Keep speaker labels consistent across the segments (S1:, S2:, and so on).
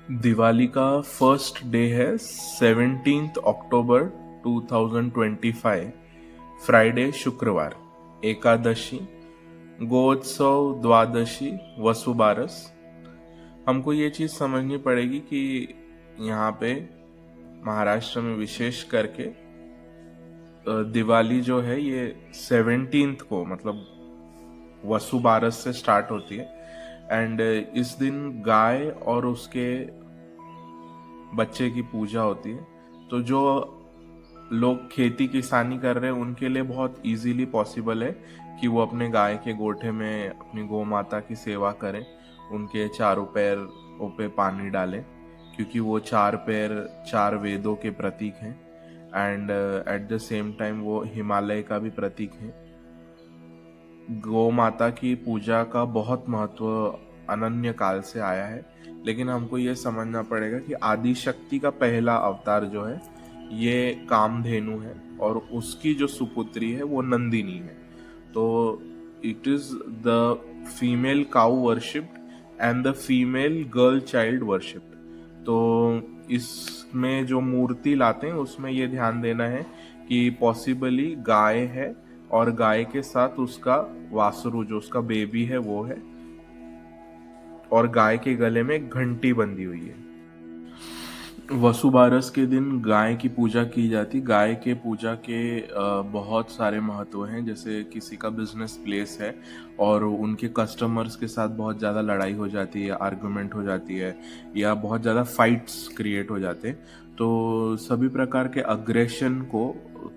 S1: दिवाली का first day है 17 अक्टूबर 2025, Friday शुक्रवार, एकादशी, गोत्सव, द्वादशी, वसुबारस। हमको ये चीज़ समझनी पड़ेगी कि यहाँ पे महाराष्ट्र में विशेष करके दिवाली जो है ये 17 को मतलब वसुबारस से स्टार्ट होती है। एंड इस दिन गाय और उसके बच्चे की पूजा होती है। तो जो लोग खेती किसानी कर रहे हैं उनके लिए बहुत इजीली पॉसिबल है कि वो अपने गाय के गोठे में अपनी गौ माता की सेवा करें, उनके चारों पैरों पे पानी डालें, क्योंकि वो चार पैर चार वेदों के प्रतीक हैं। And eight the same time वो हिमालय का भी प्रतीक है। गौ माता की पूजा का बहुत महत्व अनन्य काल से आया है, लेकिन हमको ये समझना पड़ेगा कि आदि शक्ति का पहला अवतार जो है ये कामधेनु है और उसकी जो सुपुत्री है वो नंदिनी है। तो it is the female cow worshipped and the female girl child worshipped. तो इसमें जो मूर्ति लाते हैं उसमें ये ध्यान देना है कि पॉसिबली गाय है और गाय के साथ उसका वासरू जो उसका बेबी है वो है, और गाय के गले में एक घंटी बंधी हुई है। वसुबारस के दिन गाय की पूजा की जाती। गाय के पूजा के बहुत सारे महत्व हैं। जैसे किसी का बिजनेस प्लेस है और उनके कस्टमर्स के साथ बहुत ज़्यादा लड़ाई हो जाती है, आर्गुमेंट हो जाती है, या बहुत ज़्यादा फाइट्स क्रिएट हो जाते हैं, तो सभी प्रकार के अग्रेशन को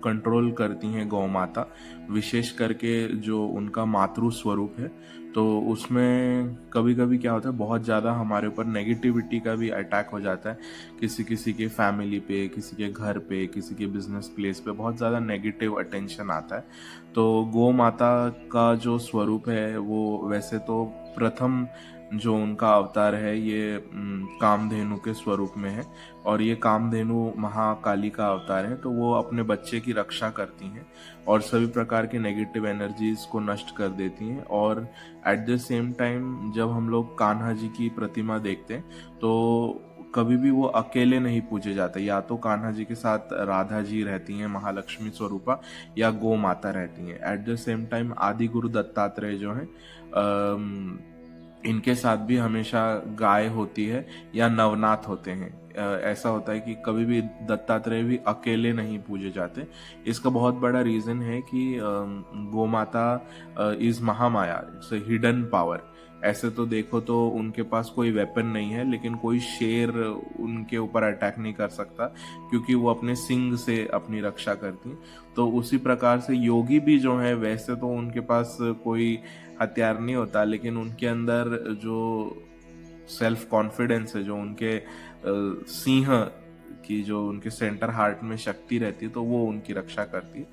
S1: कंट्रोल करती हैं गौ माता, विशेष करके जो उनका मातृ स्वरूप है। तो उसमें कभी कभी क्या होता है, बहुत ज़्यादा हमारे ऊपर नेगेटिविटी का भी अटैक हो जाता है। किसी किसी के फैमिली पे, किसी के घर पे, किसी के बिजनेस प्लेस पे बहुत ज़्यादा नेगेटिव अटेंशन आता है। तो गौ माता का जो स्वरूप है वो वैसे तो प्रथम जो उनका अवतार है ये कामधेनु के स्वरूप में है, और ये कामधेनु महाकाली का अवतार है। तो वो अपने बच्चे की रक्षा करती हैं और सभी प्रकार के नेगेटिव एनर्जीज को नष्ट कर देती हैं। और एट द सेम टाइम जब हम लोग कान्हा जी की प्रतिमा देखते हैं तो कभी भी वो अकेले नहीं पूजे जाते। या तो कान्हा जी के साथ राधा जी रहती हैं महालक्ष्मी स्वरूपा, या गौ माता रहती हैं। एट द सेम टाइम आदि गुरु दत्तात्रेय जो हैं इनके साथ भी हमेशा गाय होती है या नवनाथ होते हैं। ऐसा होता है कि कभी भी दत्तात्रेय भी अकेले नहीं पूजे जाते। इसका बहुत बड़ा रीजन है कि गौ माता is Mahamaya, it's a hidden power. ऐसे तो देखो तो उनके पास कोई वेपन नहीं है, लेकिन कोई शेर उनके ऊपर अटैक नहीं कर सकता, क्योंकि वो अपने सिंग से अपनी रक्षा करती हैं। तो उसी प्रकार से योगी भी जो है, वैसे तो उनके पास कोई हथियार नहीं होता, लेकिन उनके अंदर जो सेल्फ कॉन्फिडेंस है, जो उनके सिंह की जो उनके सेंटर हार्ट में शक्ति रहती है, तो वो उनकी रक्षा करती है।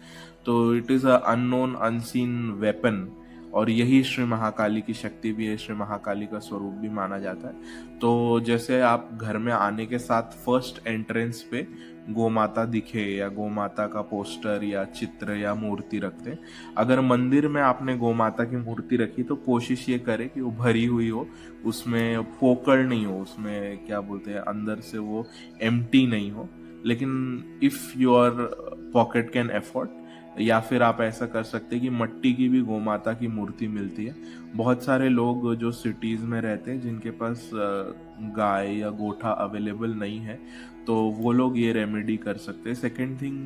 S1: तो it is a unknown unseen weapon, और यही श्री महाकाली की शक्ति भी है, श्री महाकाली का स्वरूप भी माना जाता है। तो जैसे आप घर में आने के साथ फर्स्ट एंट्रेंस पे गौ माता दिखे या गौ माता का पोस्टर या चित्र या मूर्ति रखते हैं, अगर मंदिर में आपने गौ माता की मूर्ति रखी तो कोशिश ये करे कि वो भरी हुई हो, उसमें पोकड़ नहीं हो, उसमें क्या बोलते हैं अंदर से वो एम्प्टी नहीं हो। लेकिन if your pocket can afford, या फिर आप ऐसा कर सकते हैं कि मट्टी की भी गौ माता की मूर्ति मिलती है। बहुत सारे लोग जो सिटीज में रहते हैं जिनके पास गाय या गोठा अवेलेबल नहीं है, तो वो लोग ये रेमेडी कर सकते हैं। सेकेंड थिंग,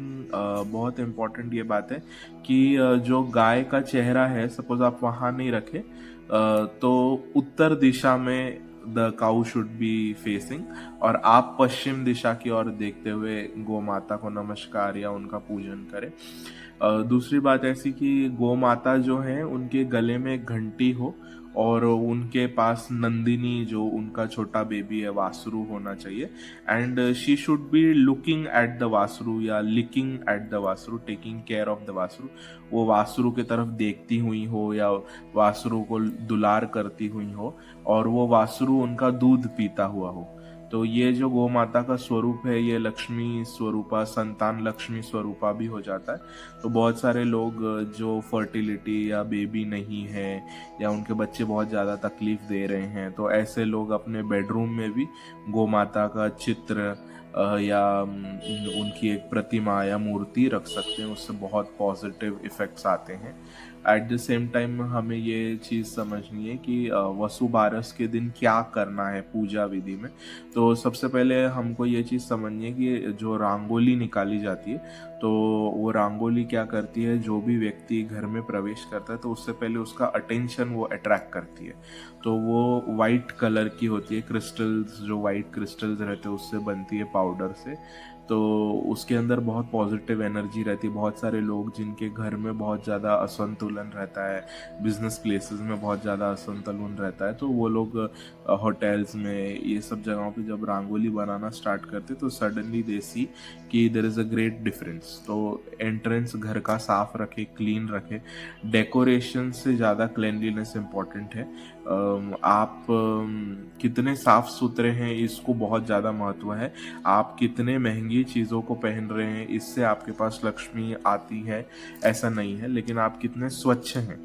S1: बहुत इम्पोर्टेंट ये बात है कि जो गाय का चेहरा है, सपोज आप वहाँ नहीं रखें, तो उत्तर दिशा में the cow should be facing, और आप पश्चिम दिशा की ओर देखते हुए गौ माता को नमस्कार या उनका पूजन करें। दूसरी बात ऐसी कि गौ माता जो है उनके गले में एक घंटी हो, और उनके पास नंदिनी जो उनका छोटा बेबी है वासरू होना चाहिए। And she should be looking at the वासरू या लिकिंग एट द वासरू, टेकिंग केयर ऑफ द वासरू। वो वासरू की तरफ देखती हुई हो या वासरू को दुलार करती हुई हो, और वो वासरू उनका दूध पीता हुआ हो। तो तो ये जो गौ माता का स्वरूप है ये लक्ष्मी स्वरूपा, संतान लक्ष्मी स्वरूपा भी हो जाता है। तो बहुत सारे लोग जो फर्टिलिटी या बेबी नहीं है या उनके बच्चे बहुत ज़्यादा तकलीफ दे रहे हैं, तो ऐसे लोग अपने बेडरूम में भी गौ माता का चित्र या उनकी एक प्रतिमा या मूर्ति रख सकते हैं। उससे बहुत पॉजिटिव इफ़ेक्ट्स आते हैं। एट द सेम टाइम हमें ये चीज़ समझनी है कि वसुबारस के दिन क्या करना है पूजा विधि में। तो सबसे पहले हमको ये चीज़ समझनी है कि जो रंगोली निकाली जाती है, तो वो रंगोली क्या करती है, जो भी व्यक्ति घर में प्रवेश करता है तो उससे पहले उसका अटेंशन वो अट्रैक्ट करती है। तो वो वाइट कलर की होती है, क्रिस्टल्स, जो वाइट क्रिस्टल्स रहते हैं उससे बनती है, पाउडर से। तो उसके अंदर बहुत पॉजिटिव एनर्जी रहती है। बहुत सारे लोग जिनके घर में बहुत ज़्यादा असंतुलन रहता है, बिजनेस प्लेसेस में बहुत ज़्यादा असंतुलन रहता है, तो वो लोग होटल्स में, ये सब जगहों पे जब रंगोली बनाना स्टार्ट करते तो सडनली दे सी कि there is a great difference. तो एंट्रेंस घर का साफ रखे, क्लीन रखे। डेकोरेशन से ज़्यादा क्लेanलीनेस इम्पॉर्टेंट है। आप कितने साफ सुथरे हैं इसको बहुत ज़्यादा महत्व है। आप कितने महंगी चीज़ों को पहन रहे हैं इससे आपके पास लक्ष्मी आती है ऐसा नहीं है, लेकिन आप कितने स्वच्छ हैं।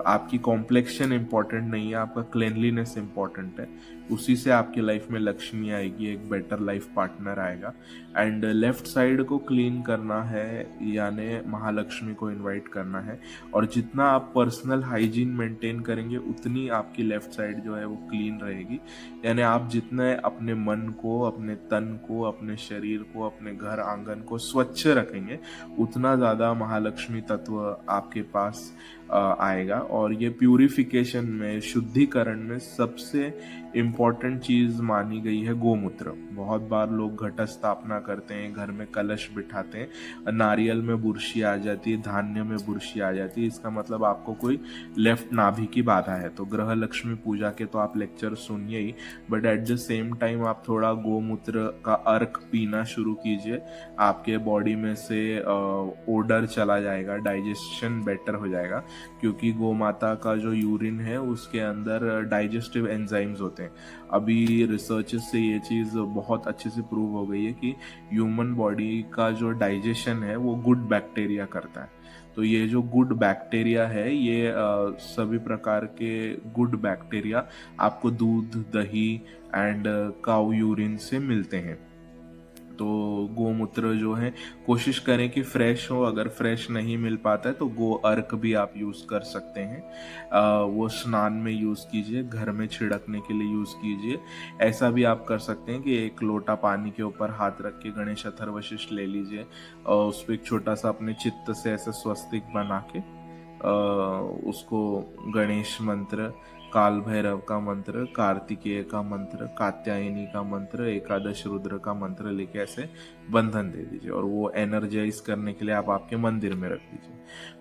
S1: आपकी कॉम्प्लेक्शन इम्पॉर्टेंट नहीं है, आपका क्लेanलीनेस इम्पॉर्टेंट है। उसी से आपकी लाइफ में लक्ष्मी आएगी, एक बेटर लाइफ पार्टनर आएगा। एंड लेफ्ट साइड को क्लीन करना है, यानी महालक्ष्मी को इनवाइट करना है। और जितना आप पर्सनल हाइजीन मेंटेन करेंगे उतनी आपकी लेफ्ट साइड जो है वो क्लीन रहेगी। यानी आप जितने अपने मन को, अपने तन को, अपने शरीर को, अपने घर आंगन को स्वच्छ रखेंगे उतना ज़्यादा महालक्ष्मी तत्व आपके पास आएगा। और ये प्यूरिफिकेशन में, शुद्धिकरण में सबसे इम्पॉर्टेंट चीज़ मानी गई है गोमूत्र। बहुत बार लोग घट स्थापना करते हैं, घर में कलश बिठाते हैं, नारियल में बुरशी आ जाती है, धान्य में बुरशी आ जाती है, इसका मतलब आपको कोई लेफ्ट नाभि की बाधा है। तो ग्रह लक्ष्मी पूजा के तो आप लेक्चर सुनिए ही, but at the same time आप थोड़ा गोमूत्र का अर्क पीना शुरू कीजिए। आपके बॉडी में से ओडर चला जाएगा, डाइजेशन बेटर हो जाएगा, क्योंकि गौ माता का जो यूरिन है उसके अंदर डाइजेस्टिव एंजाइम्स होते हैं। अभी रिसर्चेस से ये चीज़ बहुत अच्छे से प्रूव हो गई है कि ह्यूमन बॉडी का जो डाइजेशन है वो गुड बैक्टीरिया करता है। तो ये जो गुड बैक्टीरिया है ये सभी प्रकार के गुड बैक्टीरिया आपको दूध, दही एंड काऊ यूरिन से मिलते हैं। तो गोमूत्र जो है कोशिश करें कि फ्रेश हो। अगर फ्रेश नहीं मिल पाता है तो गो अर्क भी आप यूज़ कर सकते हैं। वो स्नान में यूज़ कीजिए, घर में छिड़कने के लिए यूज़ कीजिए। ऐसा भी आप कर सकते हैं कि एक लोटा पानी के ऊपर हाथ रख के गणेश अथर्वशीष ले लीजिए और उस पर एक छोटा सा अपने चित्त से ऐसे स्वस्तिक बना के उसको गणेश मंत्र, काल भैरव का मंत्र, कार्तिकेय का मंत्र, कात्यायनी का मंत्र, एकादश रुद्र का मंत्र लेके ऐसे बंधन दे दीजिए और वो एनर्जाइज करने के लिए आप आपके मंदिर में रख दीजिए।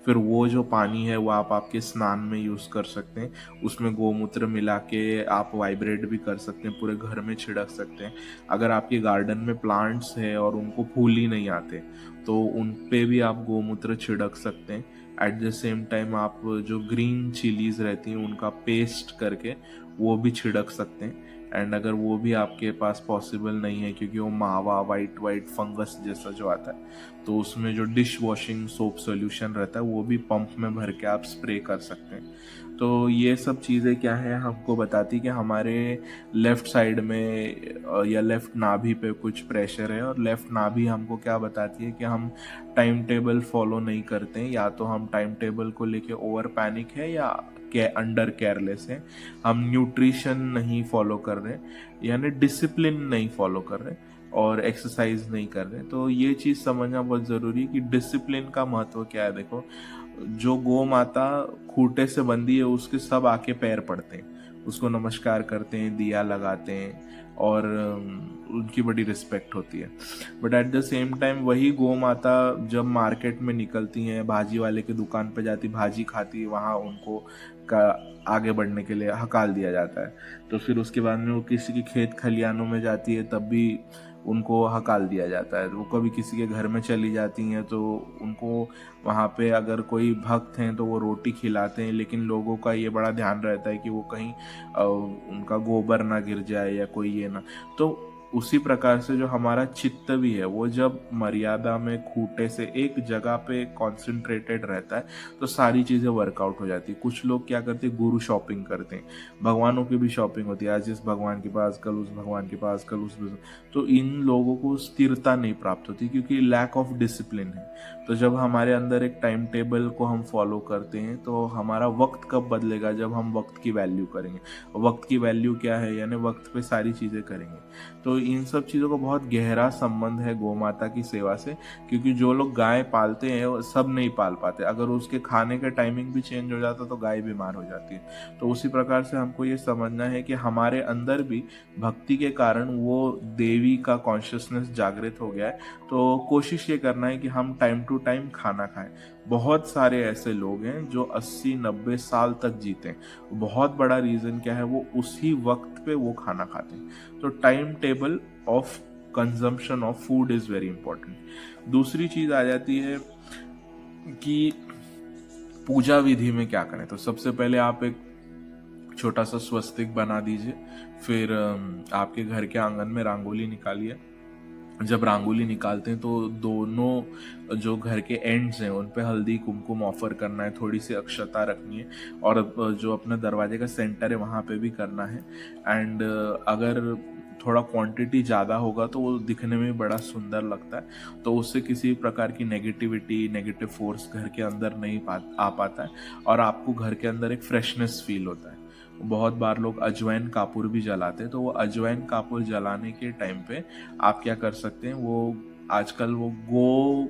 S1: फिर वो जो पानी है वो आप आपके स्नान में यूज़ कर सकते हैं। उसमें गोमूत्र मिला के आप वाइब्रेट भी कर सकते हैं, पूरे घर में छिड़क सकते हैं। अगर आपके गार्डन में प्लांट्स है और उनको फूल ही नहीं आते तो उन पे भी आप गोमूत्र छिड़क सकते हैं। एट द सेम टाइम आप जो ग्रीन चिलीज रहती हैं उनका पेस्ट करके वो भी छिड़क सकते हैं। एंड अगर वो भी आपके पास पॉसिबल नहीं है क्योंकि वो मावा, वाइट वाइट फंगस जैसा जो आता है, तो उसमें जो डिश वॉशिंग सोप सॉल्यूशन रहता है वो भी पंप में भर के आप स्प्रे कर सकते हैं। तो ये सब चीज़ें क्या है हमको बताती कि हमारे लेफ़्ट साइड में या लेफ़्ट नाभि पे कुछ प्रेशर है। और लेफ़्ट नाभि हमको क्या बताती है कि हम टाइम टेबल फॉलो नहीं करते हैं, या तो हम टाइम टेबल को लेके ओवर पैनिक है या के अंडर केयरलेस है। हम न्यूट्रिशन नहीं फॉलो कर रहे, यानी डिसिप्लिन नहीं फॉलो कर रहे और एक्सरसाइज नहीं कर रहे। तो ये चीज़ समझना बहुत ज़रूरी है कि डिसिप्लिन का महत्व क्या है। देखो, जो गौ माता खूंटे से बंधी है उसके सब आके पैर पड़ते हैं, उसको नमस्कार करते हैं, दिया लगाते हैं और उनकी बड़ी रिस्पेक्ट होती है। But at the same time वही गौ माता जब मार्केट में निकलती हैं, भाजी वाले की दुकान पर जाती, भाजी खाती, वहाँ उनको का आगे बढ़ने के लिए हकाल दिया जाता है। तो फिर उसके बाद में वो किसी की खेत खलियानों में जाती है तब भी उनको हकाल दिया जाता है। वो कभी किसी के घर में चली जाती हैं तो उनको वहाँ पे अगर कोई भक्त हैं तो वो रोटी खिलाते हैं, लेकिन लोगों का ये बड़ा ध्यान रहता है कि वो कहीं उनका गोबर ना गिर जाए या कोई ये ना। तो उसी प्रकार से जो हमारा चित्त भी है वो जब मर्यादा में खूंटे से एक जगह पे कॉन्सेंट्रेटेड रहता है तो सारी चीज़ें वर्कआउट हो जाती है। कुछ लोग क्या करते हैं, गुरु शॉपिंग करते हैं, भगवानों की भी शॉपिंग होती है, आज इस भगवान के पास, कल उस भगवान के पास, कल उस। तो इन लोगों को स्थिरता नहीं प्राप्त होती क्योंकि लैक ऑफ डिसिप्लिन है। तो जब हमारे अंदर एक टाइम टेबल को हम फॉलो करते हैं तो हमारा वक्त कब बदलेगा, जब हम वक्त की वैल्यू करेंगे। वक्त की वैल्यू क्या है, यानी वक्त पे सारी चीज़ें करेंगे। तो इन सब चीज़ों का बहुत गहरा संबंध है गौ माता की सेवा से, क्योंकि जो लोग गाय पालते हैं वो सब नहीं पाल पाते। अगर उसके खाने का टाइमिंग भी चेंज हो जाता तो गाय बीमार हो जाती है। तो उसी प्रकार से हमको ये समझना है कि हमारे अंदर भी भक्ति के कारण वो देवी का कॉन्शियसनेस जागृत हो गया है। तो कोशिश ये करना है कि हम टाइम टू टाइम खाना खाएं। बहुत सारे ऐसे लोग हैं जो 80-90 साल तक जीते हैं। बहुत बड़ा रीज़न क्या है, वो उसी वक्त पे वो खाना खाते हैं। तो time table of consumption of food is very important. दूसरी चीज़ आ जाती है कि पूजा विधि में क्या करें। तो सबसे पहले आप एक छोटा सा स्वस्तिक बना दीजिए, फिर आपके घर के आंगन में रंगोली निकालिए। जब रंगोली निकालते हैं तो दोनों जो घर के एंड्स हैं उन पे हल्दी कुमकुम ऑफर करना है, थोड़ी सी अक्षता रखनी है, और जो अपने दरवाजे का सेंटर है वहाँ पे भी करना है। एंड अगर थोड़ा क्वांटिटी ज़्यादा होगा तो वो दिखने में बड़ा सुंदर लगता है, तो उससे किसी प्रकार की नेगेटिविटी, नेगेटिव फोर्स घर के अंदर नहीं आ पाता है, और आपको घर के अंदर एक फ्रेशनेस फील होता है। बहुत बार लोग अजवाइन कापूर भी जलाते हैं, तो वो अजवाइन कापूर जलाने के टाइम पे आप क्या कर सकते हैं, वो आजकल वो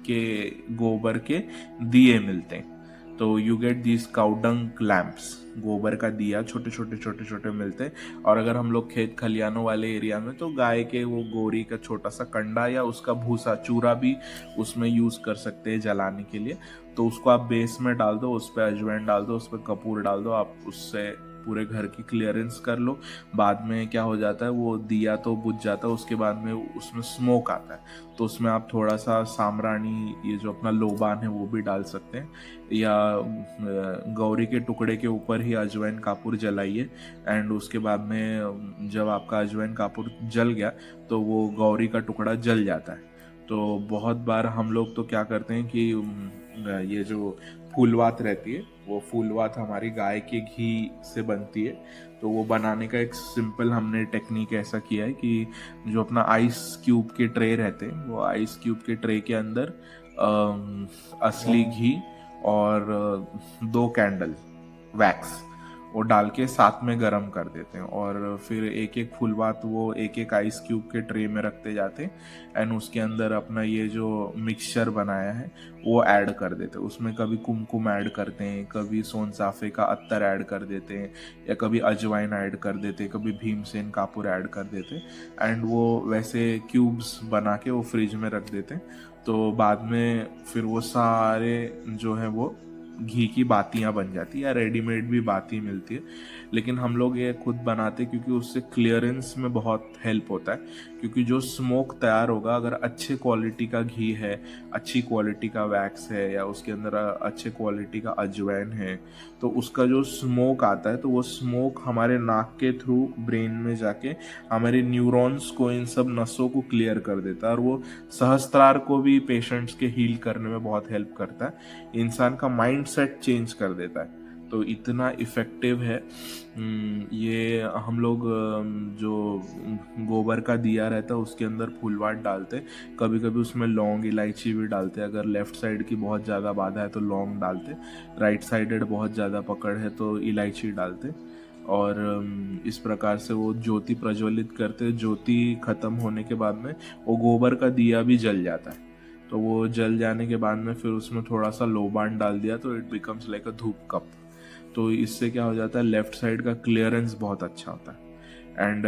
S1: के गोबर के दिए मिलते हैं। तो you get these cow dung lamps, गोबर का दिया छोटे छोटे छोटे छोटे मिलते हैं। और अगर हम लोग खेत खलियानों वाले एरिया में तो गाय के वो गोरी का छोटा सा कंडा या उसका भूसा चूरा भी उसमें यूज कर सकते हैं जलाने के लिए। तो उसको आप बेस में डाल दो, उस पर अजवाइन डाल दो, उस पर कपूर डाल दो, आप उससे पूरे घर की क्लियरेंस कर लो। बाद में क्या हो जाता है, वो दिया तो बुझ जाता है, उसके बाद में उसमें स्मोक आता है, तो उसमें आप थोड़ा सा सामरानी, ये जो अपना लोबान है वो भी डाल सकते हैं, या गौरी के टुकड़े के ऊपर ही अजवाइन कापूर जलाइए। एंड उसके बाद में जब आपका अजवाइन कापूर जल गया तो वो गौरी का टुकड़ा जल जाता है। तो बहुत बार हम लोग तो क्या करते हैं कि ये जो फूलवात रहती है, वो फूलवात हमारी गाय के घी से बनती है। तो वो बनाने का एक सिंपल हमने टेक्निक ऐसा किया है कि जो अपना आइस क्यूब के ट्रे रहते हैं, वो आइस क्यूब के ट्रे के अंदर असली घी और 2 कैंडल वैक्स वो डाल के साथ में गरम कर देते हैं, और फिर एक एक फुलवात वो एक एक आइस क्यूब के ट्रे में रखते जाते हैं। एंड उसके अंदर अपना ये जो मिक्सचर बनाया है वो ऐड कर देते हैं। उसमें कभी कुमकुम ऐड करते हैं, कभी सोन साफे का अत्तर ऐड कर देते हैं, या कभी अजवाइन ऐड कर देते हैं, कभी भीमसेन कापूर ऐड कर देते हैं। एंड वो वैसे क्यूब्स बना के वो फ्रिज में रख देते हैं। तो बाद में फिर वो सारे जो है वो घी की बातियां बन जाती है, या रेडीमेड भी बाती मिलती है, लेकिन हम लोग ये खुद बनाते क्योंकि उससे क्लियरेंस में बहुत हेल्प होता है। क्योंकि जो स्मोक तैयार होगा, अगर अच्छे क्वालिटी का घी है, अच्छी क्वालिटी का वैक्स है, या उसके अंदर अच्छे क्वालिटी का अजवाइन है, तो उसका जो स्मोक आता है तो वो स्मोक हमारे नाक के थ्रू ब्रेन में जाके हमारे न्यूरॉन्स को, इन सब नसों को क्लियर कर देता है, और वो सहस्त्रार को भी पेशेंट्स के हील करने में बहुत हेल्प करता है, इंसान का माइंड सेट चेंज कर देता है। तो इतना इफेक्टिव है ये। हम लोग जो गोबर का दिया रहता है उसके अंदर फूलवाट डालते, कभी कभी उसमें लौंग इलायची भी डालते। अगर लेफ्ट साइड की बहुत ज़्यादा बाधा है तो लौंग डालते, राइट साइडेड बहुत ज़्यादा पकड़ है तो इलायची डालते, और इस प्रकार से वो ज्योति प्रज्वलित करते। ज्योति खत्म होने के बाद में वो गोबर का दिया भी जल जाता है। तो वो जल जाने के बाद में फिर उसमें थोड़ा सा लोबान डाल दिया तो इट बिकम्स लाइक अ धूप कप। तो इससे क्या हो जाता है, लेफ्ट साइड का क्लियरेंस बहुत अच्छा होता है। एंड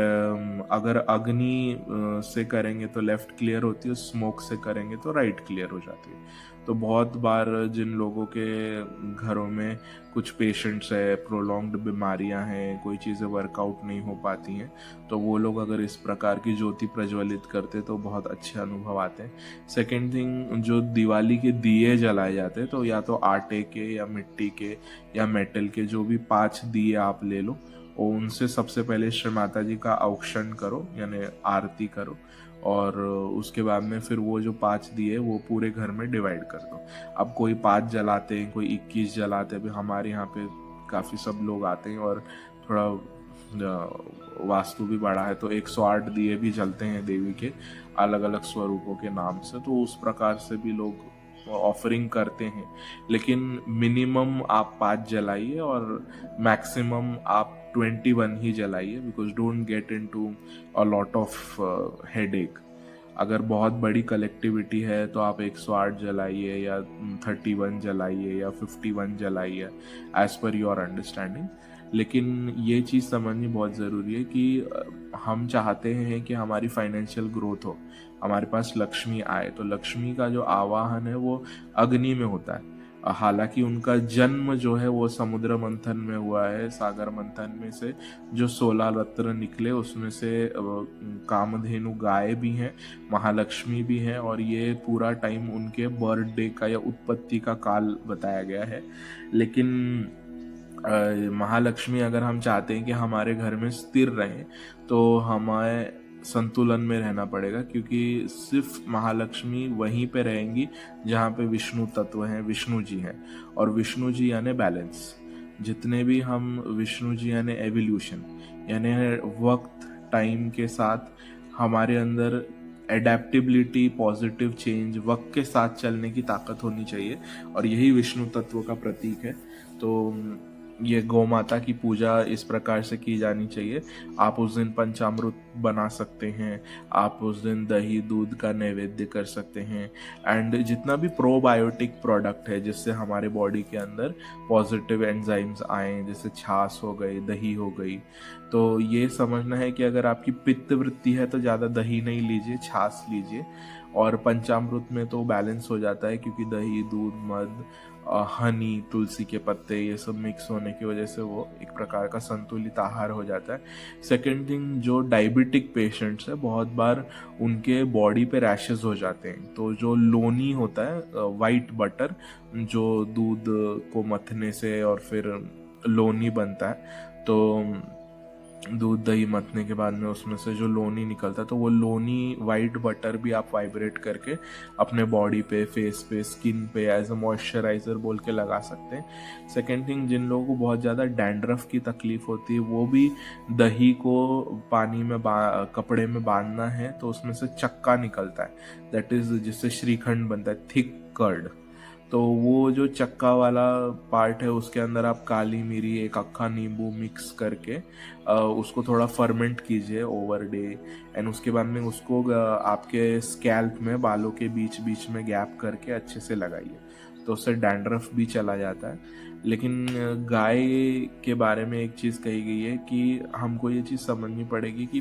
S1: अगर अग्नि से करेंगे तो लेफ्ट क्लियर होती है, स्मोक से करेंगे तो राइट क्लियर हो जाती है। तो बहुत बार जिन लोगों के घरों में कुछ पेशेंट्स है, प्रोलॉन्ग्ड बीमारियां हैं, कोई चीज़ें वर्कआउट नहीं हो पाती हैं, तो वो लोग अगर इस प्रकार की ज्योति प्रज्वलित करते तो बहुत अच्छे अनुभव आते हैं। सेकेंड थिंग, जो दिवाली के दिए जलाए जाते हैं, तो या तो आटे के या मिट्टी के या मेटल के, जो भी 5 दिए आप ले लो, और उनसे सबसे पहले श्री माता जी का औक्षण करो, यानी आरती करो, और उसके बाद में फिर वो जो 5 दिए वो पूरे घर में डिवाइड कर दो। अब कोई 5 जलाते हैं, कोई 21 जलाते हैं। अभी हमारे यहाँ पे काफ़ी सब लोग आते हैं और थोड़ा वास्तु भी बड़ा है, तो 108 दिए भी जलते हैं देवी के अलग अलग स्वरूपों के नाम से, तो उस प्रकार से भी लोग ऑफरिंग करते हैं। लेकिन मिनिमम आप 5 जलाइए और मैक्सिमम आप 21 ही जलाइए, because don't get into a lot of headache. अगर बहुत बड़ी कलेक्टिविटी है तो आप 108 जलाइए या 31 जलाइए या 51 जलाइए, एज पर योर अंडरस्टैंडिंग। लेकिन ये चीज़ समझनी बहुत ज़रूरी है कि हम चाहते हैं कि हमारी फाइनेंशियल ग्रोथ हो, हमारे पास लक्ष्मी आए, तो लक्ष्मी का जो आवाहन है वो अग्नि में होता है। हालांकि उनका जन्म जो है वो समुद्र मंथन में हुआ है, सागर मंथन में से जो 16 रत्न निकले उसमें से कामधेनु गाय भी हैं, महालक्ष्मी भी हैं, और ये पूरा टाइम उनके बर्थडे का या उत्पत्ति का काल बताया गया है। लेकिन महालक्ष्मी अगर हम चाहते हैं कि हमारे घर में स्थिर रहें, तो हमें संतुलन में रहना पड़ेगा, क्योंकि सिर्फ महालक्ष्मी वहीं पे रहेंगी जहाँ पे विष्णु तत्व हैं, विष्णु जी हैं। और विष्णु जी यानी बैलेंस। जितने भी हम विष्णु जी यानी एवोल्यूशन, यानी वक्त टाइम के साथ हमारे अंदर एडेप्टिबिलिटी, पॉजिटिव चेंज, वक्त के साथ चलने की ताकत होनी चाहिए, और यही विष्णु तत्व का प्रतीक है। तो ये गौ माता की पूजा इस प्रकार से की जानी चाहिए। आप उस दिन पंचामृत बना सकते हैं, आप उस दिन दही दूध का नैवेद्य कर सकते हैं, एंड जितना भी प्रोबायोटिक प्रोडक्ट है जिससे हमारे बॉडी के अंदर पॉजिटिव एंजाइम्स आए, जैसे छाछ हो गई, दही हो गई, तो ये समझना है कि अगर आपकी पित्त वृत्ति है तो ज़्यादा दही नहीं लीजिए, छाछ लीजिए। और पंचामृत में तो बैलेंस हो जाता है, क्योंकि दही, दूध, मध, हनी, तुलसी के पत्ते, ये सब मिक्स होने की वजह से वो एक प्रकार का संतुलित आहार हो जाता है। सेकेंड थिंग, जो डायबिटिक पेशेंट्स है, बहुत बार उनके बॉडी पे रैशेस हो जाते हैं, तो जो लोनी होता है, वाइट बटर, जो दूध को मथने से और फिर लोनी बनता है, तो दूध दही मथने के बाद में उसमें से जो लोनी निकलता है, तो वो लोनी वाइट बटर भी आप वाइब्रेट करके अपने बॉडी पे, फेस पे, स्किन पे एज अ मॉइस्चराइजर बोल के लगा सकते हैं। सेकेंड थिंग, जिन लोगों को बहुत ज़्यादा डैंड्रफ की तकलीफ होती है, वो भी दही को पानी में कपड़े में बांधना है, तो उसमें से चक्का निकलता है, दैट इज जिससे श्रीखंड बनता है, थिक कर्ड। तो वो जो चक्का वाला पार्ट है उसके अंदर आप काली मिरी, एक अक्खा नींबू मिक्स करके उसको थोड़ा फर्मेंट कीजिए ओवर डे, एंड उसके बाद में उसको आपके स्कैल्प में, बालों के बीच बीच में गैप करके अच्छे से लगाइए, तो उससे डैंड्रफ भी चला जाता है। लेकिन गाय के बारे में एक चीज़ कही गई है कि हमको ये चीज़ समझनी पड़ेगी कि